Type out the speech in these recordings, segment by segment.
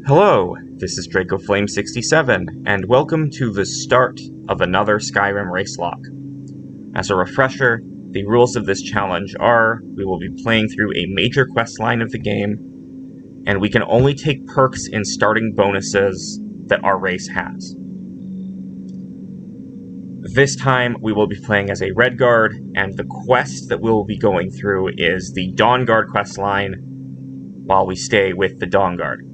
Hello, this is DracoFlame67, and welcome to the start of another Skyrim race lock. As a refresher, the rules of this challenge are, we will be playing through a major quest line of the game, and we can only take perks in starting bonuses that our race has. This time, we will be playing as a Redguard, and the quest that we will be going through is the Dawnguard quest line, while we stay with the Dawnguard.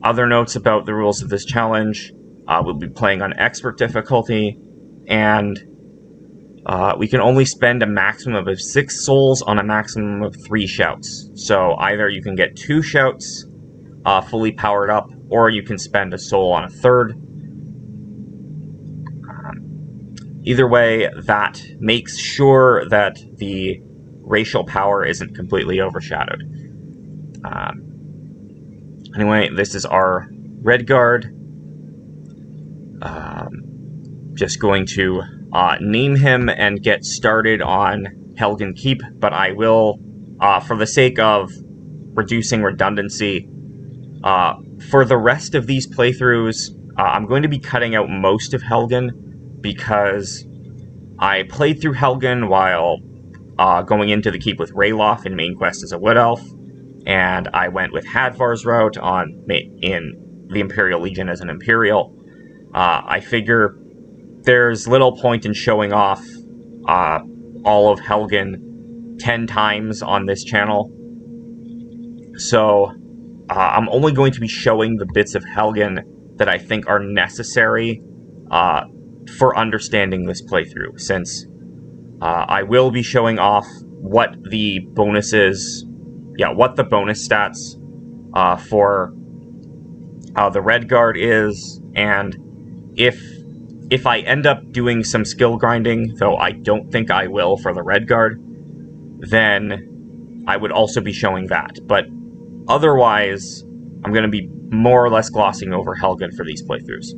Other notes about the rules of this challenge, we'll be playing on expert difficulty, and we can only spend a maximum of 6 souls on a maximum of 3 shouts. So either you can get 2 shouts fully powered up, or you can spend a soul on a third. Either way, that makes sure that the racial power isn't completely overshadowed. Anyway, this is our Redguard. Just going to name him and get started on Helgen Keep, but I will, for the sake of reducing redundancy, for the rest of these playthroughs, I'm going to be cutting out most of Helgen, because I played through Helgen while going into the Keep with Ralof in main quest as a Wood Elf, and I went with Hadvar's route in the Imperial Legion as an Imperial. I figure there's little point in showing off all of Helgen 10 times on this channel. So I'm only going to be showing the bits of Helgen that I think are necessary for understanding this playthrough, since I will be showing off what the bonuses... what the bonus stats for the Redguard is, and if I end up doing some skill grinding, though I don't think I will for the Redguard, then I would also be showing that. But otherwise, I'm going to be more or less glossing over Helgen for these playthroughs.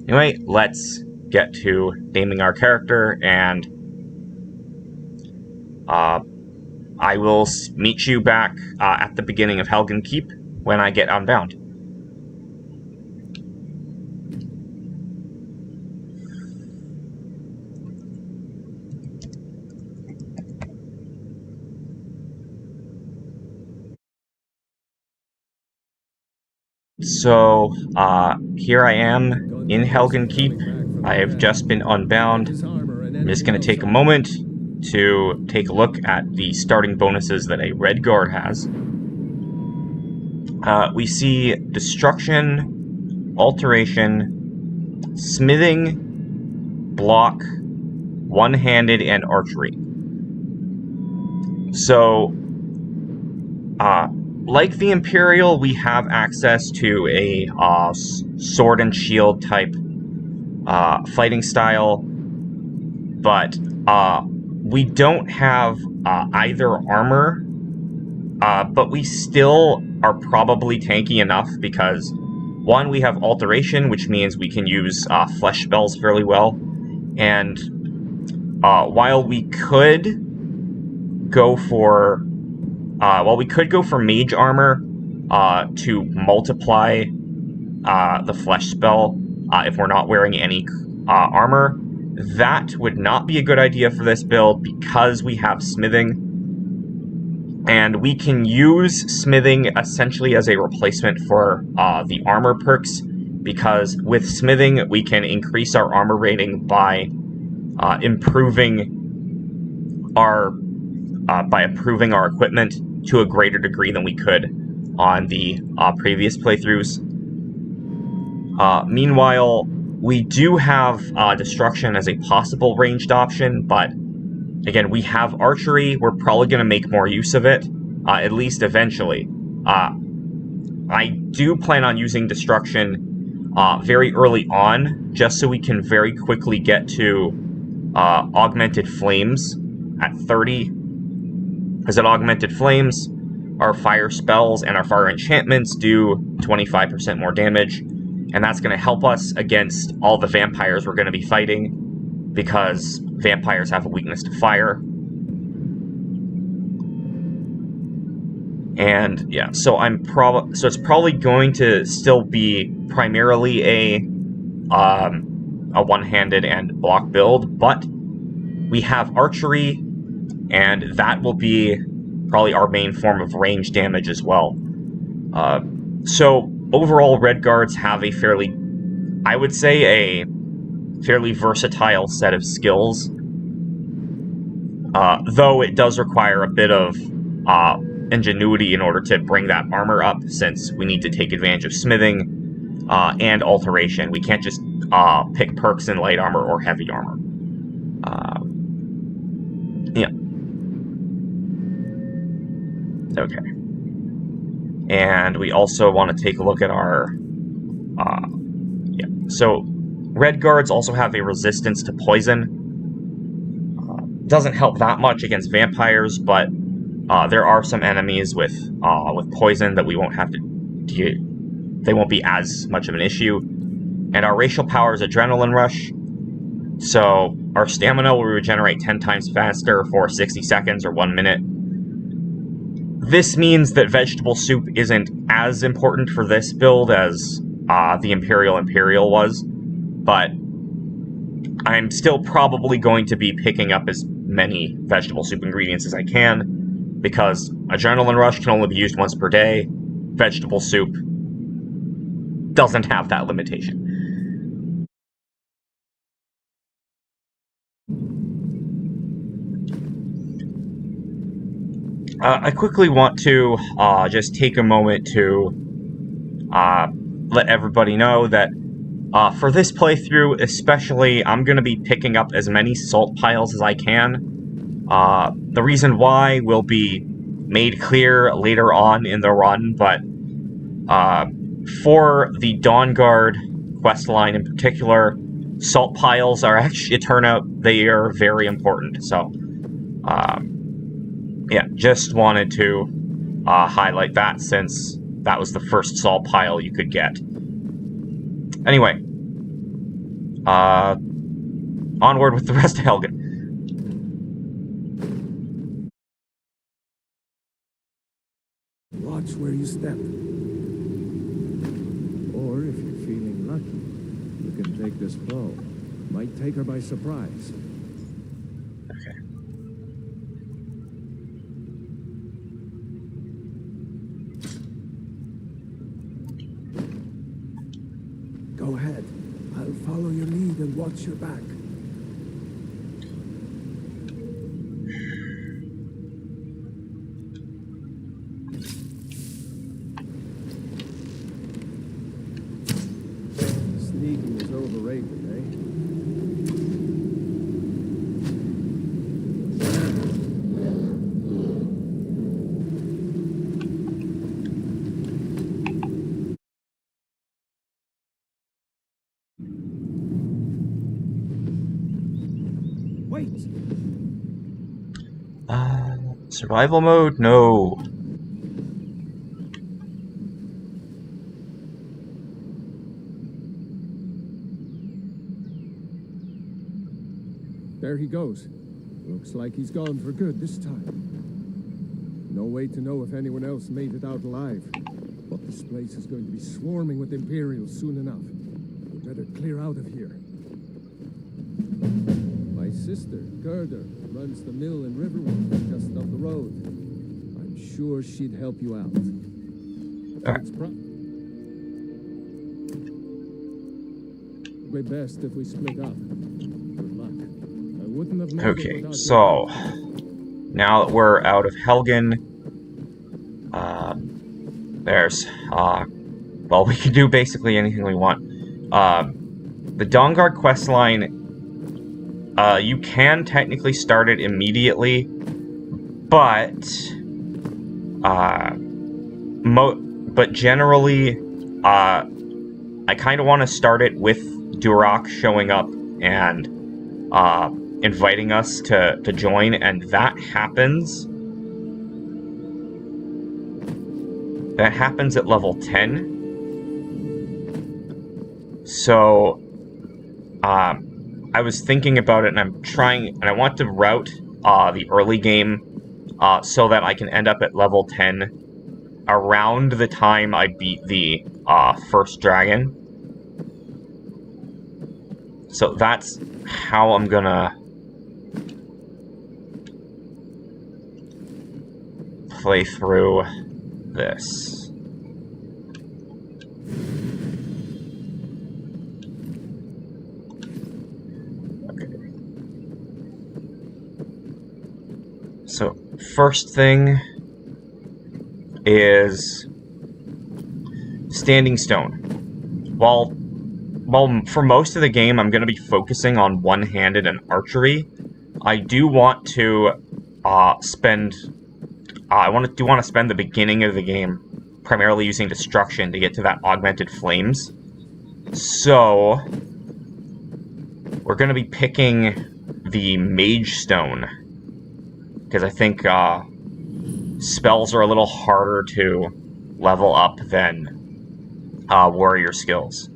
Anyway, let's get to naming our character, and I will meet you back at the beginning of Helgen Keep when I get unbound. So, here I am in Helgen Keep. I have just been unbound. I'm just going to take a moment to take a look at the starting bonuses that a Redguard has. We see Destruction, Alteration, Smithing, Block, One-Handed, and Archery. So, like the Imperial, we have access to a sword and shield type fighting style, but we don't have either armor, but we still are probably tanky enough because, one, we have Alteration, which means we can use flesh spells fairly well, and while we could go for mage armor to multiply the flesh spell if we're not wearing any armor, that would not be a good idea for this build because we have smithing, and we can use smithing essentially as a replacement for the armor perks, because with smithing we can increase our armor rating by improving our equipment to a greater degree than we could on the previous playthroughs. Meanwhile, we do have Destruction as a possible ranged option, but again, we have Archery. We're probably going to make more use of it, at least eventually. I do plan on using Destruction very early on, just so we can very quickly get to Augmented Flames at 30. Because at Augmented Flames, our fire spells and our fire enchantments do 25% more damage, and that's going to help us against all the vampires we're going to be fighting, because vampires have a weakness to fire. And yeah, so it's probably going to still be primarily a one-handed and block build, but we have archery, and that will be probably our main form of range damage as well. So overall, Redguards have a I would say a fairly versatile set of skills, though it does require a bit of ingenuity in order to bring that armor up, since we need to take advantage of smithing and alteration. We can't just pick perks in light armor or heavy armor. Yeah. Okay. And we also want to take a look at our... yeah. So, Redguards also have a resistance to poison. Doesn't help that much against vampires, but there are some enemies with poison that we won't have to deal. They won't be as much of an issue. And our racial power is Adrenaline Rush. So our stamina will regenerate 10 times faster for 60 seconds or 1 minute. This means that Vegetable Soup isn't as important for this build as the Imperial was, but I'm still probably going to be picking up as many Vegetable Soup ingredients as I can, because Adrenaline Rush can only be used once per day. Vegetable Soup doesn't have that limitation. I quickly want to just take a moment to let everybody know that for this playthrough especially, I'm going to be picking up as many salt piles as I can. The reason why will be made clear later on in the run, but for the Dawnguard questline in particular, salt piles are actually, it turned out they are very important. So, yeah, just wanted to highlight that, since that was the first salt pile you could get. Anyway, onward with the rest of Helgen. Watch where you step. Or if you're feeling lucky, you can take this bow. Might take her by surprise. Okay. Go ahead. I'll follow your lead and watch your back. Sneaking is overrated, eh? Survival mode? No. There he goes. Looks like he's gone for good this time. No way to know if anyone else made it out alive. But this place is going to be swarming with Imperials soon enough. We better clear out of here. My sister, Gerda, runs the mill in Riverwood, just up the road. I'm sure she'd help you out. It's probably best if we split up. Good luck. I wouldn't have made it Okay, without so now that we're out of Helgen, there's well, we can do basically anything we want. The Dawnguard questline, you can technically start it immediately, but generally, I kind of want to start it with Durak showing up and inviting us to join, and that happens. That happens at level 10. So, I was thinking about it, and I want to route the early game so that I can end up at level 10 around the time I beat the first dragon. So that's how I'm gonna play through this. Okay. So first thing is Standing Stone. While for most of the game I'm going to be focusing on one-handed and archery, I do want to spend the beginning of the game primarily using destruction to get to that augmented flames. So we're going to be picking the Mage Stone, because I think spells are a little harder to level up than warrior skills.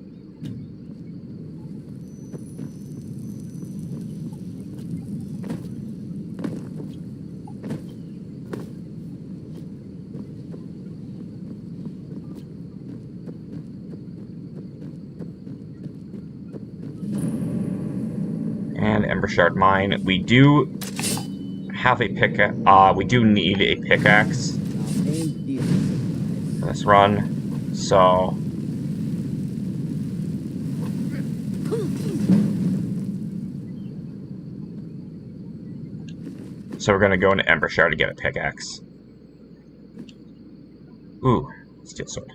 And Embershard Mine. We do have a pickaxe. We do need a pickaxe for this run. So we're gonna go into Embershard to get a pickaxe. Ooh, steel sword.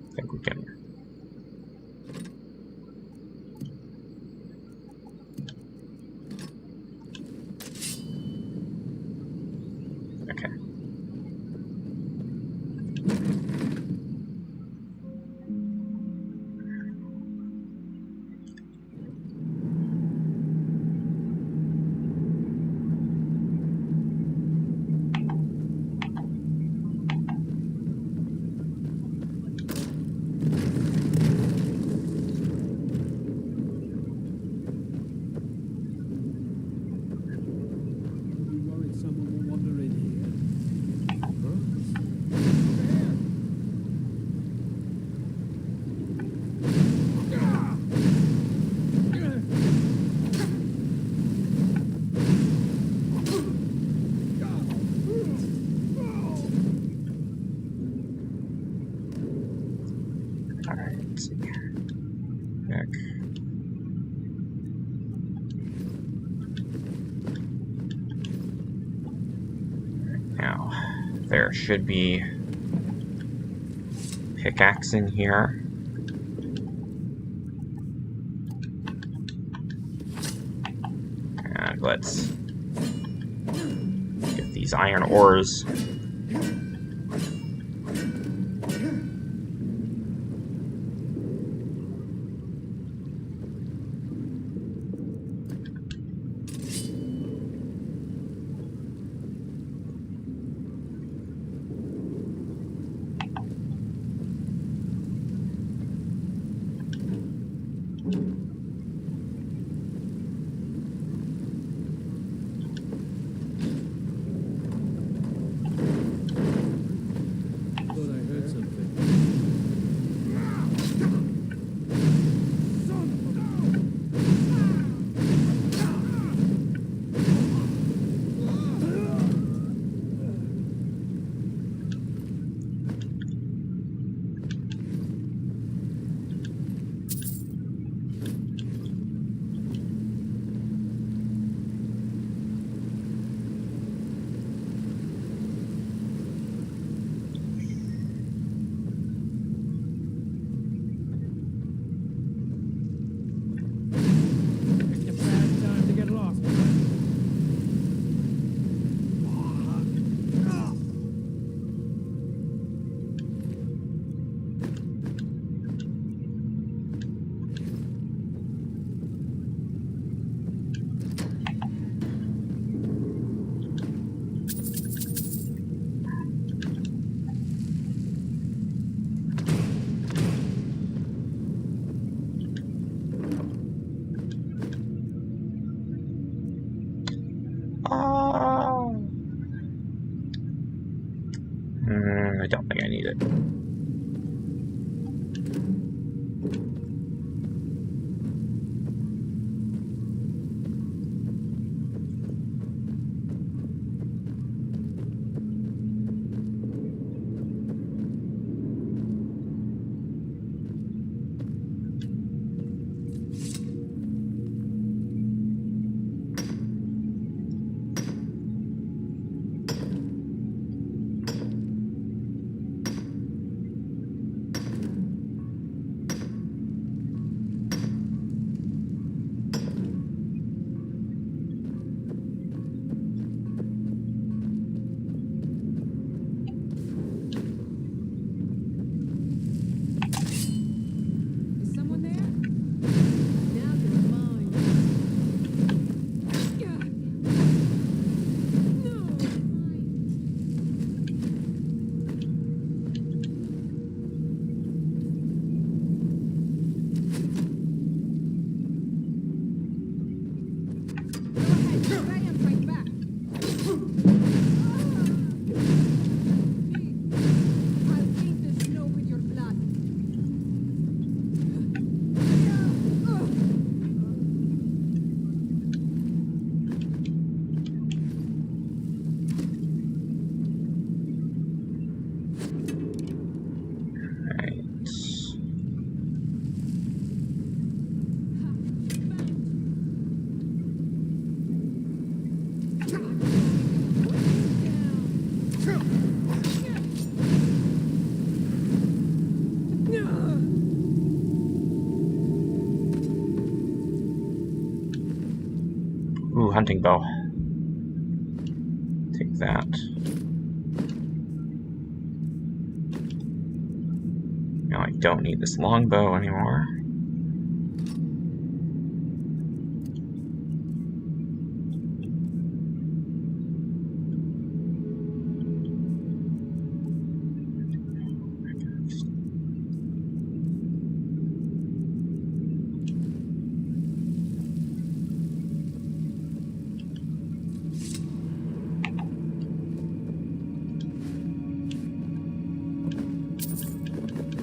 I think we can. Okay. Now, there should be pickaxe in here. And let's get these iron ores. I don't think I need it. Ooh, hunting bow. Take that. Now I don't need this longbow anymore.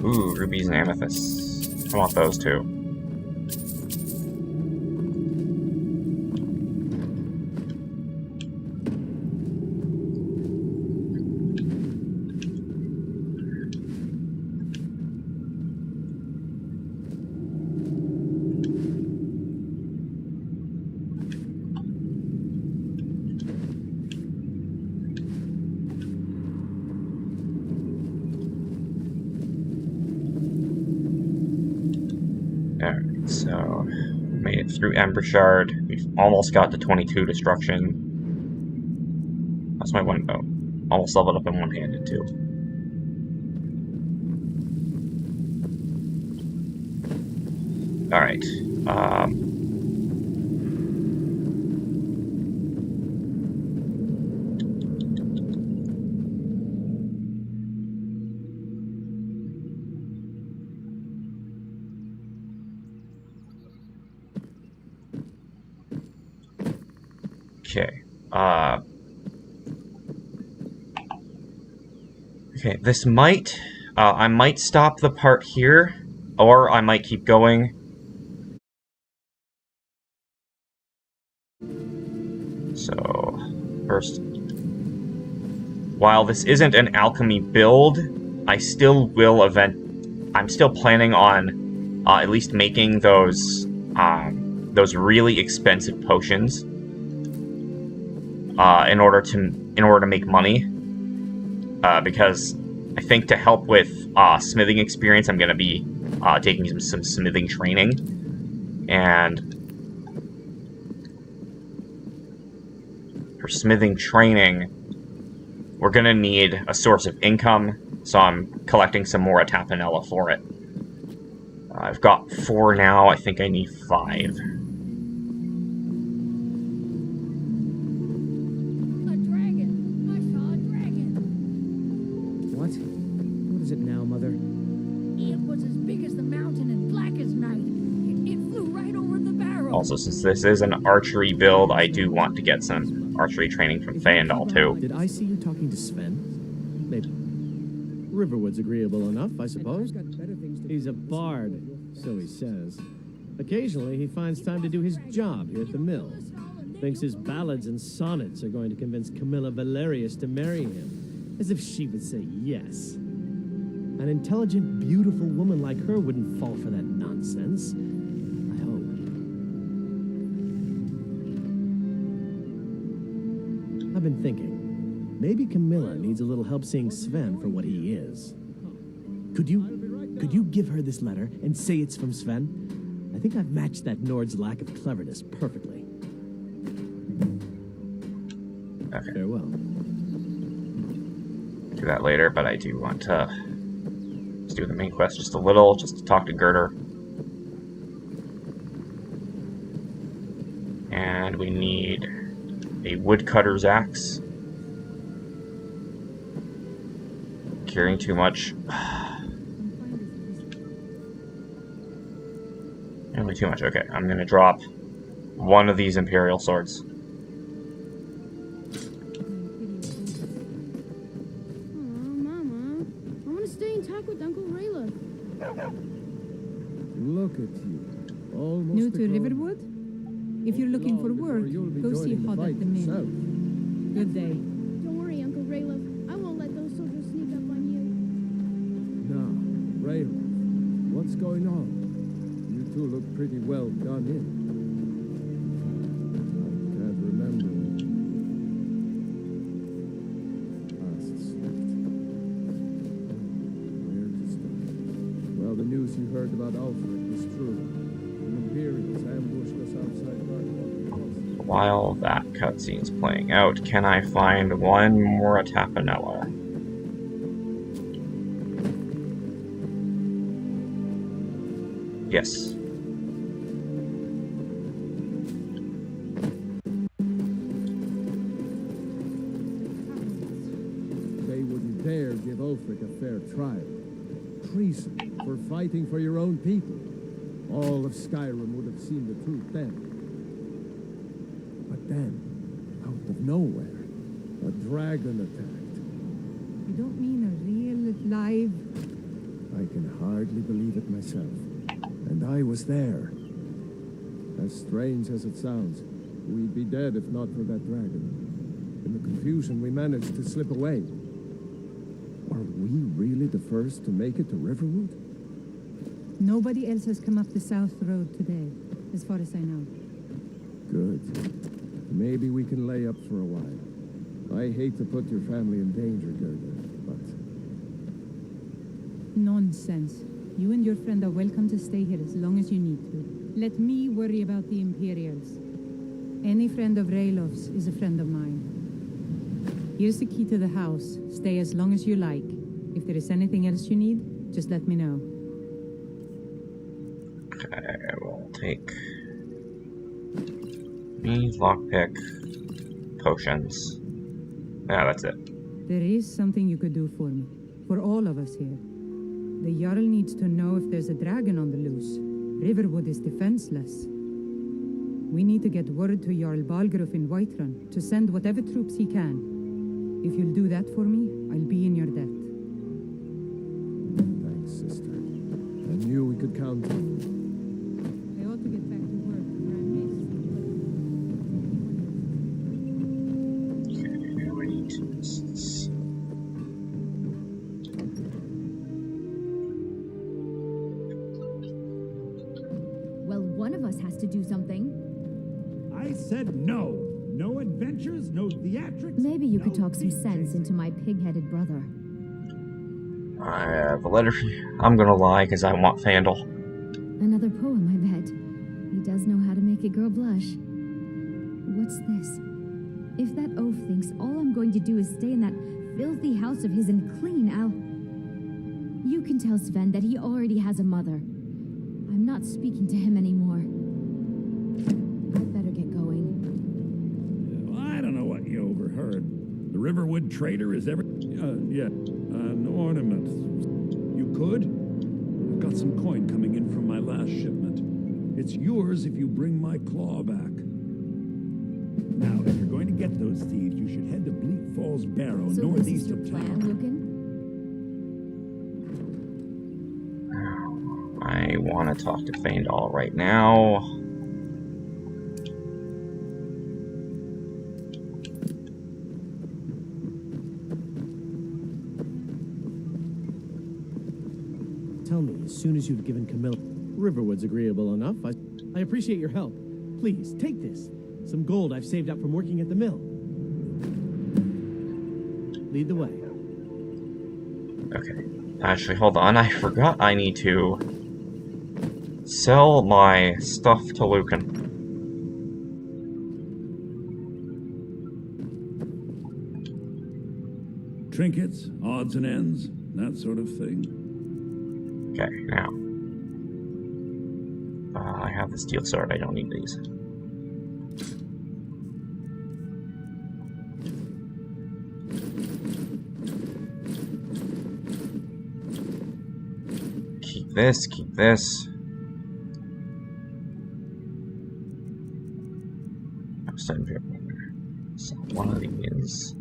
Ooh, rubies and amethysts. I want those too. Alright, so made it through Embershard. We've almost got to 22 destruction. That's my one bow. Almost leveled up in one-handed too. Alright. Okay. Okay, this might... I might stop the part here, or I might keep going. So, first... While this isn't an alchemy build, I still will I'm still planning on at least making those really expensive potions. In order to make money, because I think to help with smithing experience, I'm going to be taking some smithing training, and for smithing training, we're going to need a source of income, so I'm collecting some more Atapanella for it. I've got 4 now, I think I need 5. Also, since this is an archery build, I do want to get some archery training from Fandal too. Did I see you talking to Sven? Maybe. Riverwood's agreeable enough, I suppose. Got better things to He's do a than bard, listen to so he says. Occasionally, he finds time to do his job here at the mill. Thinks his ballads and sonnets are going to convince Camilla Valerius to marry him. As if she would say yes. An intelligent, beautiful woman like her wouldn't fall for that nonsense. I hope. I've been thinking. Maybe Camilla needs a little help seeing Sven for what he is. Could you give her this letter and say it's from Sven? I think I've matched that Nord's lack of cleverness perfectly. Okay. Farewell. Do that later, but I do want to just do the main quest just a little, just to talk to Girder. And we need a woodcutter's axe. Carrying too much. Only too much. Okay, I'm gonna drop one of these Imperial swords. Look at you. Almost New a to grown- Riverwood? If you're looking for Long work, before you'll be go see joining the Hod fight at the mill. yourself. Good day. Don't worry, Uncle Rayleigh. I won't let those soldiers sneak up on you. Now, Rayleigh, what's going on? You two look pretty well done in. I can't remember when last slept. Where to start? Well, the news you heard about Alfred was true. The Imperials ambushed us outside Dawnguard. While that cutscene's playing out, can I find one more Tapanella? Yes. They wouldn't dare give Ulfric a fair trial. Treason for fighting for your own people. All of Skyrim would have seen the truth then. But then, out of nowhere, a dragon attacked. You don't mean a real, live... I can hardly believe it myself. And I was there. As strange as it sounds, we'd be dead if not for that dragon. In the confusion, we managed to slip away. Are we really the first to make it to Riverwood? Nobody else has come up the South Road today, as far as I know. Good. Maybe we can lay up for a while. I hate to put your family in danger, Gerda, but... Nonsense. You and your friend are welcome to stay here as long as you need to. Let me worry about the Imperials. Any friend of Rayloff's is a friend of mine. Here's the key to the house. Stay as long as you like. If there is anything else you need, just let me know. Okay, I will take me, lockpick, potions. Yeah, that's it. There is something you could do for me. For all of us here. The Jarl needs to know if there's a dragon on the loose. Riverwood is defenseless. We need to get word to Jarl Balgruuf in Whiterun to send whatever troops he can. If you'll do that for me, I'll be in your debt. Thanks, sister. I knew we could count on you. I ought to get back to work before I miss. Okay, now I need to use this. Well, one of us has to do something. I said no. No adventures, no theatrics. Maybe you could no talk some sense chasing. into my pig-headed brother. I have a letter for you. I'm gonna lie, because I want Fandel. Another poem, I bet. He does know how to make a girl blush. What's this? If that oaf thinks all I'm going to do is stay in that filthy house of his and clean, You can tell Sven that he already has a mother. I'm not speaking to him anymore. I'd better get going. I don't know what you overheard. The Riverwood trader is an ornament. You could? I've got some coin coming in from my last shipment. It's yours if you bring my claw back. Now, if you're going to get those thieves, you should head to Bleak Falls Barrow, So this is northeast your of plan, town. Lucan? want to talk to Feindal right now. Tell me, as soon as you've given Camilla... Riverwood's agreeable enough. I appreciate your help. Please, take this. Some gold I've saved up from working at the mill. Lead the way. Okay. Actually, hold on. I forgot I need to sell my stuff to Lucan. Trinkets, odds and ends, that sort of thing. Okay, now. I have the steel sword. I don't need these. Keep this, keep this. So one of these.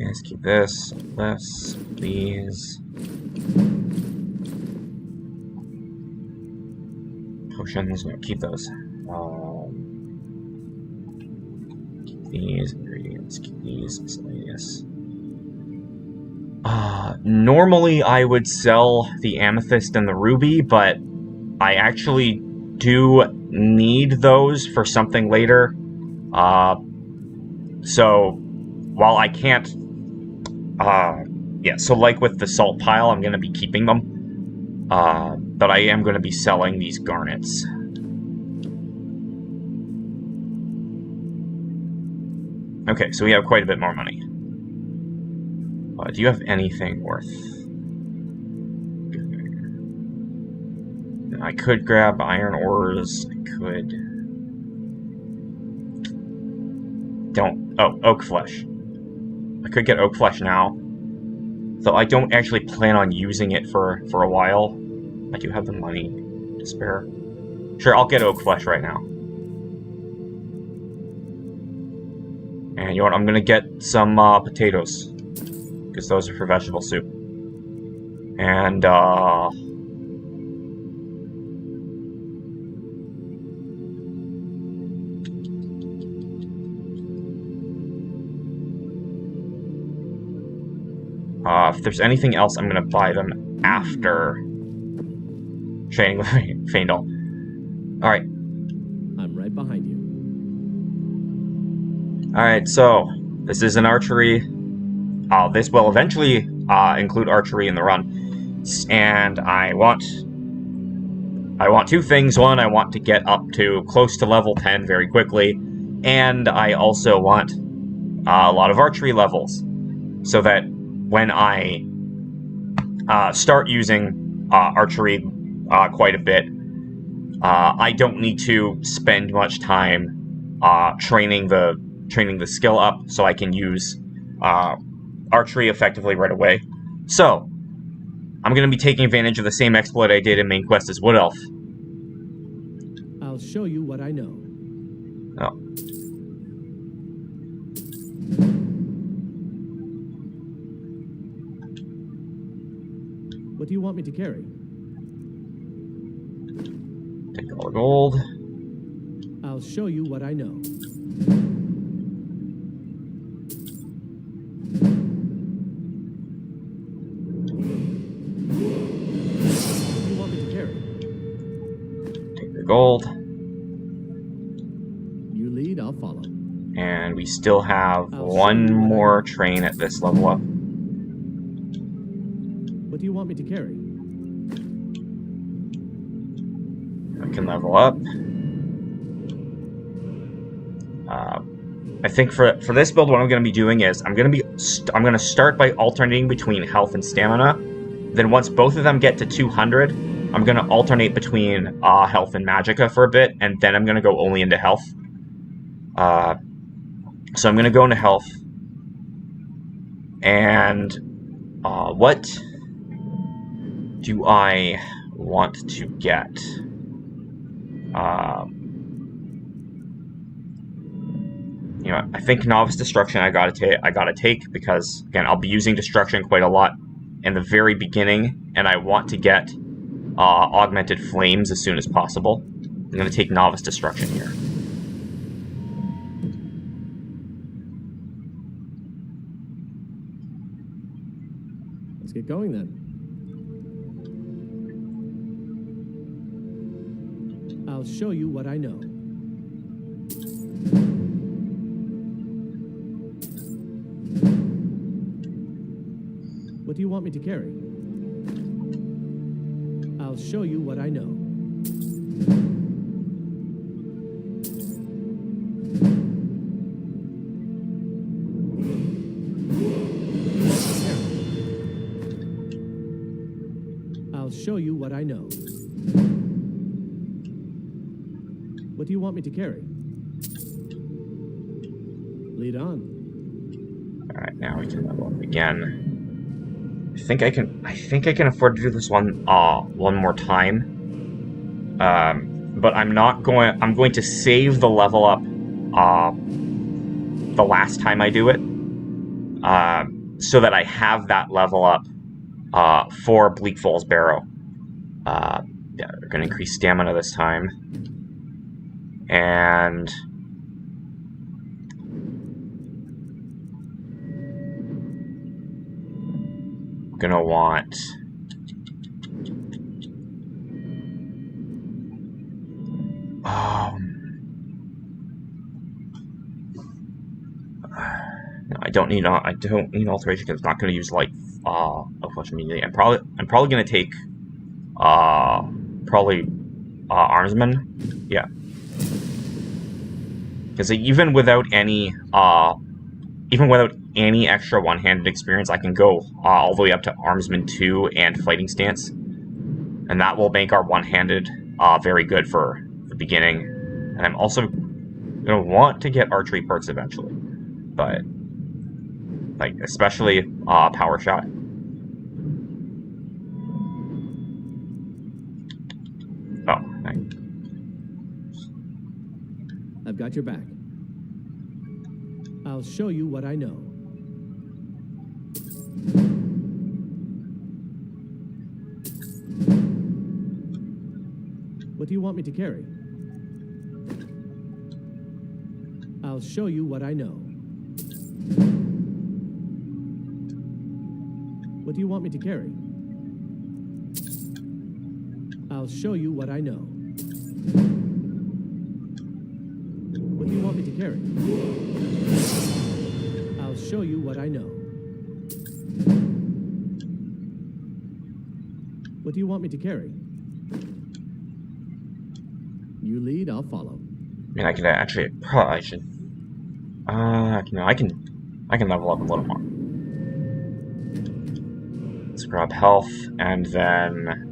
Let's keep this, these. Potions, no, keep those. Keep these ingredients, keep these miscellaneous. Normally I would sell the amethyst and the ruby, but I actually do need those for something later. So while I can't, yeah, so like with the salt pile, I'm going to be keeping them, but I am going to be selling these garnets. Okay, so we have quite a bit more money. Do you have anything worth? I could grab iron ores. I could. Oh, oak flesh. I could get oak flesh now. Though I don't actually plan on using it for a while. I do have the money to spare. Sure, I'll get oak flesh right now. And you know what? I'm gonna get some potatoes. Because those are for vegetable soup. And, if there's anything else, I'm gonna buy them after training with Feindal. Alright. I'm right behind you. Alright, so this is an archery. This will eventually include archery in the run. And I want two things. One, I want to get up to close to level 10 very quickly. And I also want a lot of archery levels. So that when I start using archery quite a bit, I don't need to spend much time training the skill up, so I can use archery effectively right away. So I'm going to be taking advantage of the same exploit I did in main quest as Wood Elf. I'll show you what I know. Oh. What do you want me to carry? Take all the gold. I'll show you what I know. What do you want me to carry? Take the gold. You lead, I'll follow. And we still have one more train at this level up. What do you want me to carry? I can level up. I think for this build, what I'm going to be doing is I'm going to start by alternating between health and stamina. Then once both of them get to 200, I'm going to alternate between health and magicka for a bit, and then I'm going to go only into health. So I'm going to go into health. And what do I want to get? You know, I think Novice Destruction I gotta take because, again, I'll be using Destruction quite a lot in the very beginning, and I want to get Augmented Flames as soon as possible. I'm gonna take Novice Destruction here. Let's get going then. I'll show you what I know. What do you want me to carry? I'll show you what I know. I'll show you what I know. What do you want me to carry? Lead on. Alright, now we can level up again. I think I can afford to do this one more time. But I'm going to save the level up the last time I do it. So that I have that level up for Bleak Falls Barrow. Yeah, we're gonna increase stamina this time. And gonna want no, I don't need alteration because it's not gonna use like flesh immediately. I'm probably gonna take Armsman, yeah, because even without any extra one-handed experience, I can go all the way up to Armsman 2 and Fighting Stance. And that will make our one-handed very good for the beginning. And I'm also going to want to get archery perks eventually. But, like, especially Power Shot. Oh, I've got your back. I'll show you what I know. What do you want me to carry? I'll show you what I know. What do you want me to carry? I'll show you what I know. What do you want me to carry? I'll show you what I know. What do you want me to carry? You lead, I'll follow. I mean, I can actually, I should, no, I can level up a little more. Let's grab health, and then,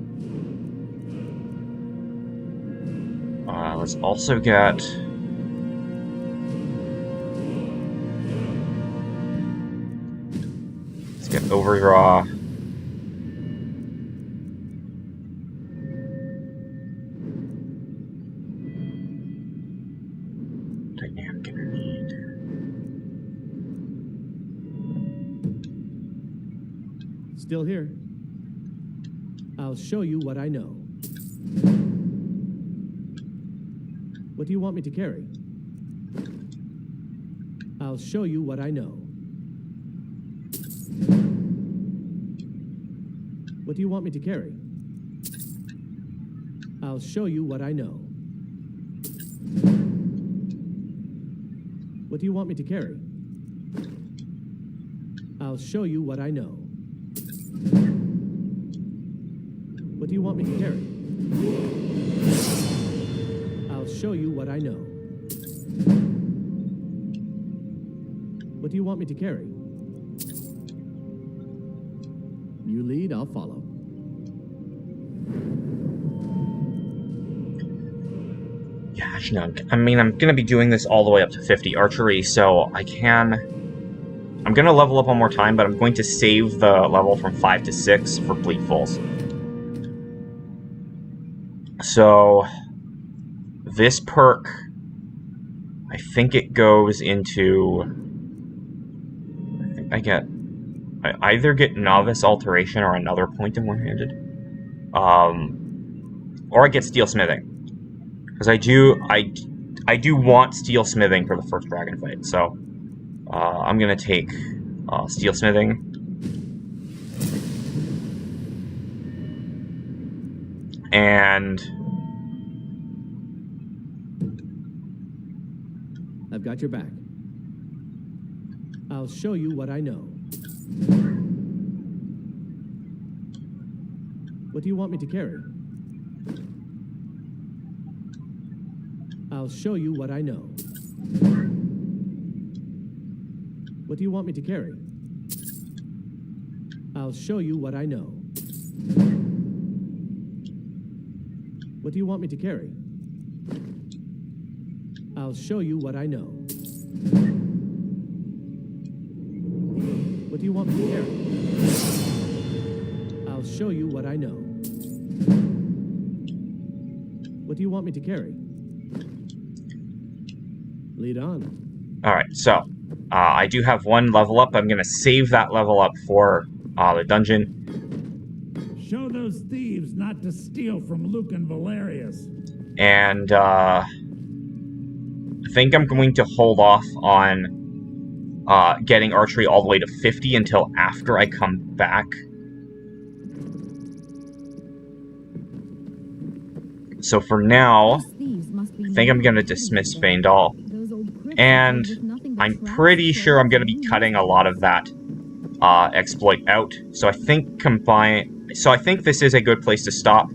let's also get, let's get overdraw. Still here. I'll show you what I know. What do you want me to carry? I'll show you what I know. What do you want me to carry? I'll show you what I know. What do you want me to carry? I'll show you what I know. What do you want me to carry? I'll show you what I know. What do you want me to carry? You lead, I'll follow. Yeah, actually, no, I mean, I'm going to be doing this all the way up to 50 archery, so I'm going to level up one more time, but I'm going to save the level from 5 to 6 for Bleak Falls. So, this perk, I think it goes into... I either get Novice Alteration or another point in one-handed. Or I get Steel Smithing. Because I do want Steel Smithing for the first dragon fight, so... I'm gonna take Steel Smithing. And... I've got your back. I'll show you what I know. What do you want me to carry? I'll show you what I know. What do you want me to carry? I'll show you what I know. What do you want me to carry? I'll show you what I know. What do you want me to carry? I'll show you what I know. What do you want me to carry? Lead on. Alright, so, I do have one level up. I'm gonna save that level up for the dungeon. Show those thieves not to steal from Luke and Valerius. And, I think I'm going to hold off on getting archery all the way to 50 until after I come back. So for now, I think I'm going to dismiss Feindal. And I'm pretty sure I'm going to be cutting a lot of that exploit out. So I think this is a good place to stop.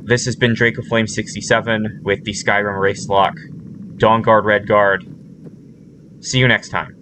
This has been Draco Flame 67 with the Skyrim Race Lock, Dawnguard, Redguard. See you next time.